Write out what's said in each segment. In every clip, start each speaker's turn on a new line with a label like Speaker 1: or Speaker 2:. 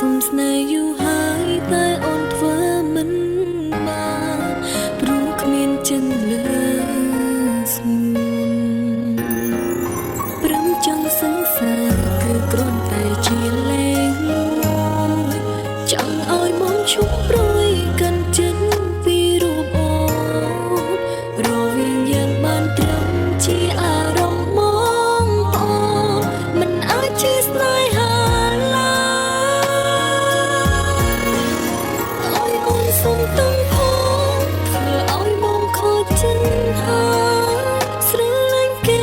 Speaker 1: សុំស្នេហ៍យូរហើយតែអូនធ្វើមិនបានព្រោះគ្មានចិនលើស្ងួនព្រមចង់សង្សារគឺគ្រាន់តែជាលេងចង់ឲ្យមកឈប់ព្រួយកាន់ចិត្តពីរូបអូនរវាងយើងបានត្រឹមជាអារម្មណ៍មកអូនមិនអាចជាស្នេហាសុំទុំផងធ្វើឲ្យមកខូចចិត្តហើយស្រឡាញ់គេ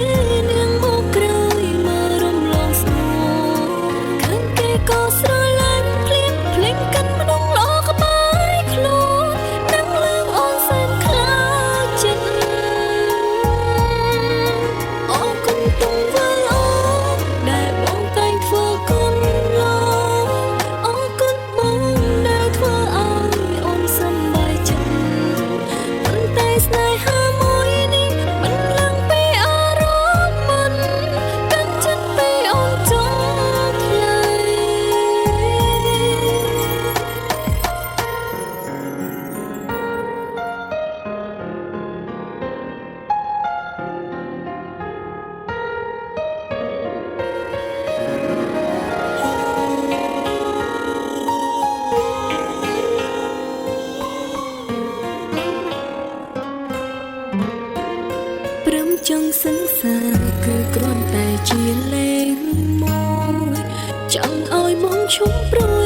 Speaker 1: នាងមកក្រោយមករំលងស្នួនឃើញគេក៏ស្រឡាញ់ភ្លៀងភ្លេងកាន់ម្ដងល្អក្បែរខ្លួននឹងលើកអូនសែនខ្លាចចិត្តអរគុណទុំវល់អូនដែលបងតែងធ្វើគុណលោកអរគុណបងដែលធ្វើឲ្យស្នេហាមួយនេះមិនឡើងពីអារម្មណ៍មិនកាន់ចិត្តពីអូនចង់ថ្លៃព្រមចង់សង្សារគឺគ្រាន់តែជាលេងមួយចង់ឲ្យមកឈប់ព្រួយ